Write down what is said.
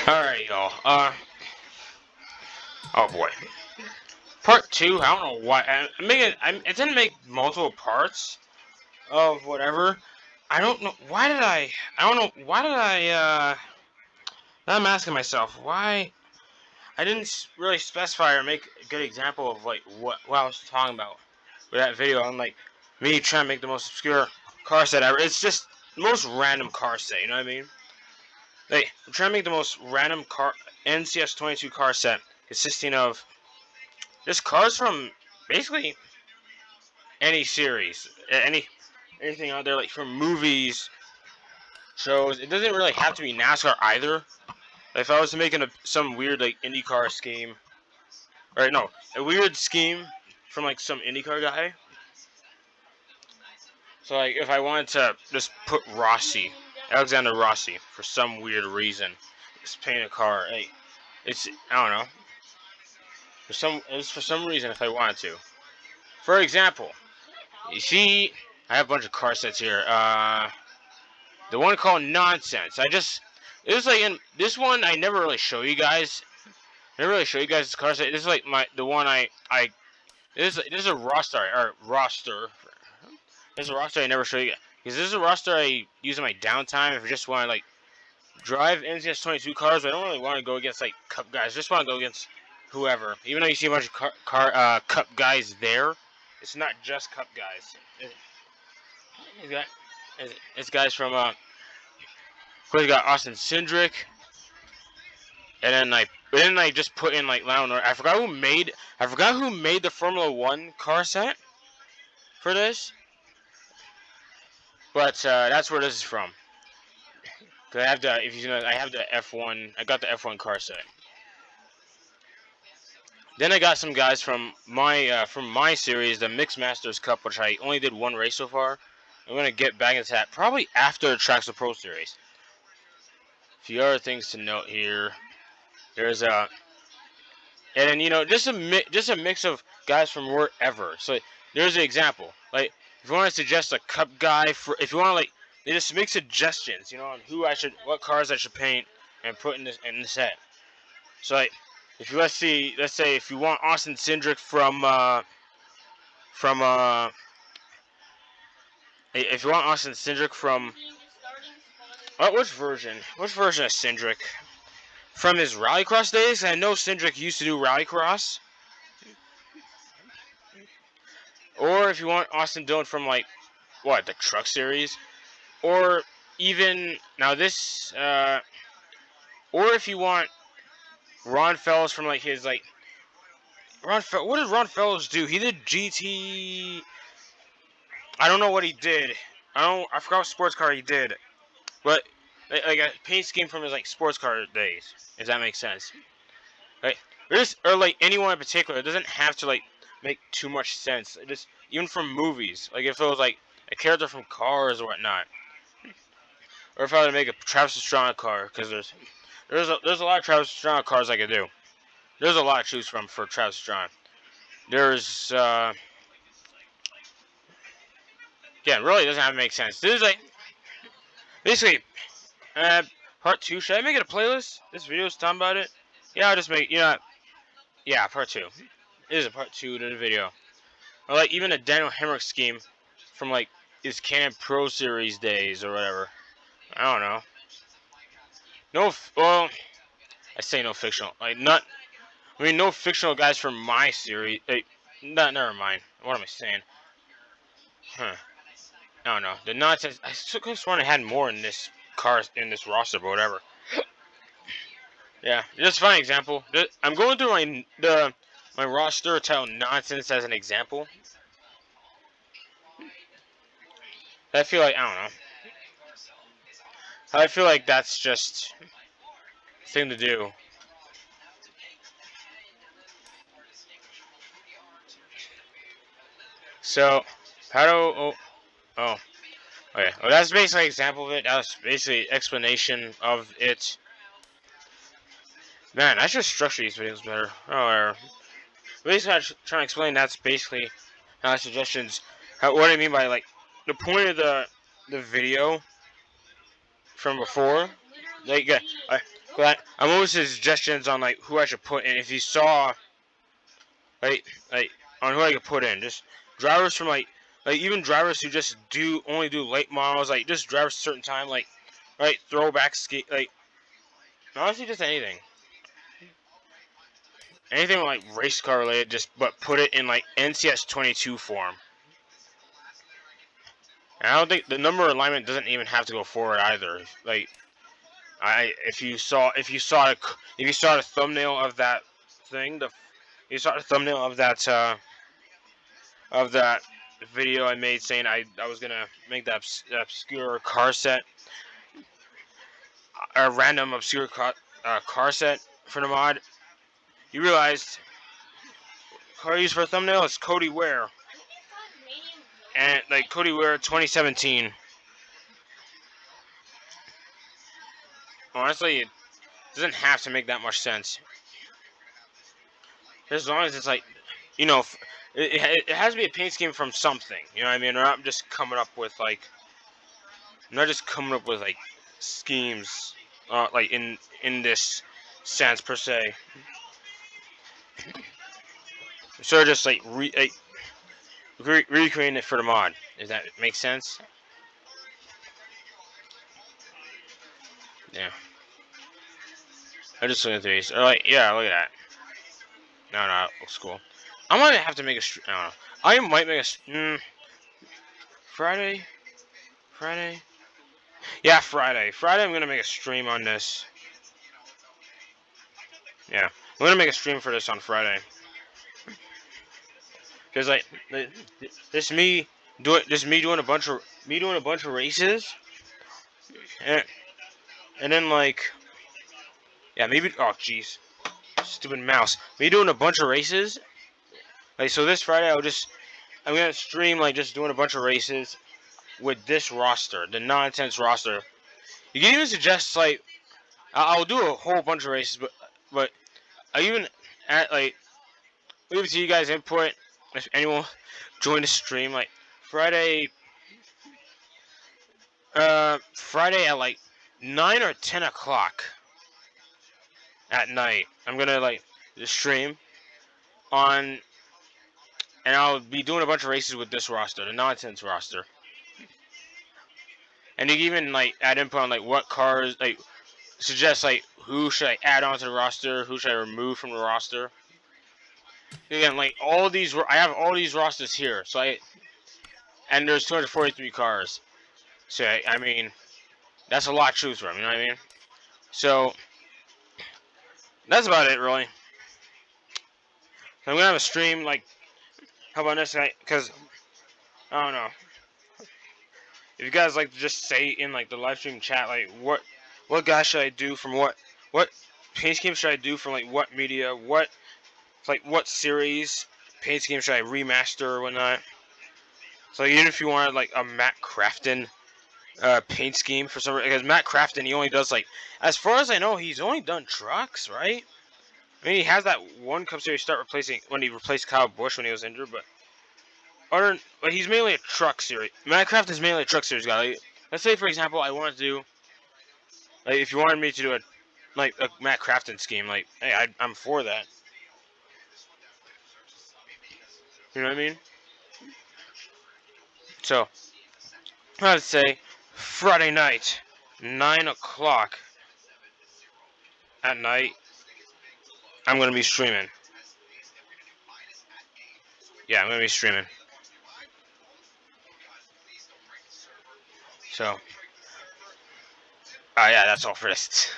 Alright, y'all. Oh boy. Part 2, I don't know why. It didn't make multiple parts of whatever. I don't know. I don't know. Why did now I'm asking myself, why. I didn't really specify or make a good example of, like, what I was talking about with that video. I'm like, me trying to make the most obscure car set ever. It's just the most random car set, you know what I mean? Like, I'm trying to make the most random NCS22 car set consisting of just cars from basically any series, anything out there, like from movies, shows. It doesn't really have to be NASCAR either. Like, if I was to make some weird like IndyCar scheme, or no, a weird scheme from like some IndyCar guy. So like, if I wanted to just put Alexander Rossi, for some weird reason, just paint a car. Hey, I don't know. For some reason, if I wanted to. For example, you see, I have a bunch of car sets here. The one called Nonsense. It was like in this one. I never really show you guys. I never really show you guys this car set. This is like the one this is a roster. This is a roster I never show you guys. Because this is a roster I use in my downtime if I just want to like drive NCS22 cars. But I don't really want to go against like Cup guys. I just want to go against whoever. Even though you see a bunch of Cup guys there, it's not just Cup guys. It's guys from of course, you got Austin Cindric, and then I just put in like Lionel. I forgot who made the Formula One car set for this, but that's where this is from. Cause I have I have the F1. I got the F1 car set. Then I got some guys from my series, the Mixed Masters Cup, which I only did one race so far. I'm gonna get back into that probably after the Tracks of Pro Series. A few other things to note here. There's and then just a mix of guys from wherever. So there's an example. Like if you want to suggest a Cup guy if you want to they just make suggestions, on what cars I should paint and put in the set. So like if you let's say if you want Austin Cindric if you want Austin Cindric from which version of Cindric? From his Rallycross days? I know Cindric used to do Rallycross. Or if you want Austin Dillon from the Truck Series, or even now this, or if you want Ron Fellows from what did Ron Fellows do? He did GT. I don't know what he did. I forgot what sports car he did, but like a paint scheme from his sports car days. If that makes sense, right? Or anyone in particular. It doesn't have to make too much sense. Just even from movies, if it was a character from Cars or whatnot, or if I were to make a Travis Pastrana car, because there's a lot of Travis Pastrana cars I could do. There's a lot to choose from for Travis Pastrana. There's again, really doesn't have to make sense. This is basically part 2. Should I make it a playlist? This video's talking about it. Yeah, I'll just make yeah, part 2. This is a part 2 to the video. Or even a Daniel Hemrick scheme from his Canon Pro Series days or whatever. I don't know. Well, I say no fictional. No fictional guys from my series. Never mind. What am I saying? Huh. I don't know. The nonsense. I could have sworn I had more in this roster, but whatever. Yeah, just a fine example. I'm going through my roster titled Nonsense as an example. I feel I don't know. I feel like that's just a thing to do. So, okay. Well, that's basically an example of it. That's basically an explanation of it. Man, I should structure these videos better. Basically, I'm trying to explain that's basically my suggestions. What I mean by the point of the video from before Like, I'm always suggestions on like who I should put in. If you saw, like on who I could put in, just drivers from like even drivers who just only do late models, like just drivers a certain time, like throwback ski, like honestly just anything like race car related, just but put it in like NCS 22 form. And I don't think the number alignment doesn't even have to go forward either. Like if you saw the thumbnail of that thing, you saw the thumbnail of that video I made saying I was gonna make that obscure car set, a random obscure car set for the mod. You realized car used for a thumbnail is Cody Ware, and like Cody Ware 2017. Honestly, it doesn't have to make that much sense. As long as it's like, you know, it has to be a paint scheme from something. You know what I mean? Or I'm just coming up with like, I'm not just coming up with like schemes, like in this sense per se. So just like recreating it for the mod. Does that make sense? Yeah. I just looking through these. Or like, yeah, look at that. No, it looks cool. I might have to make a. I don't know. I might make a. Friday. Friday. Yeah, Friday. Friday, I'm gonna make a stream on this. Yeah, I'm gonna make a stream for this on Friday. Cause like this me doing a bunch of races, and then like yeah maybe oh jeez stupid mouse me doing a bunch of races like so this Friday I'm gonna stream like just doing a bunch of races with this roster, the nonsense roster. You can even suggest like I'll do a whole bunch of races, but I even at like leave it to you guys input if anyone join the stream like Friday. Friday at like 9 or 10 o'clock at night. I'm gonna like stream on, and I'll be doing a bunch of races with this roster, the nonsense roster. And you can even like add input on like what cars, like suggest like who should I add onto the roster, who should I remove from the roster. Again, like all these, I have all these rosters here. So and there's 243 cars. So I mean, that's a lot to choose from. You know what I mean? So that's about it, really. So I'm gonna have a stream like, how about this night? Because I don't know if you guys like to just say in like the live stream chat like what guy should I do from what paint scheme should I do from like what media, what series paint scheme should I remaster or whatnot. So even if you wanted like a Matt Crafton paint scheme for some reason, because Matt Crafton he only does like, as far as I know, he's only done trucks, right? I mean, he has that one Cup Series start replacing when he replaced Kyle Busch when he was injured, but he's mainly a truck series. Matt Crafton is mainly a truck series guy. Like, let's say, for example, I wanted to do, like, if you wanted me to do a Matt Crafton scheme, like, hey, I'm for that. You know what I mean? So, I'd say Friday night, 9 o'clock at night, I'm going to be streaming. Yeah, I'm going to be streaming. So, yeah, that's all for this.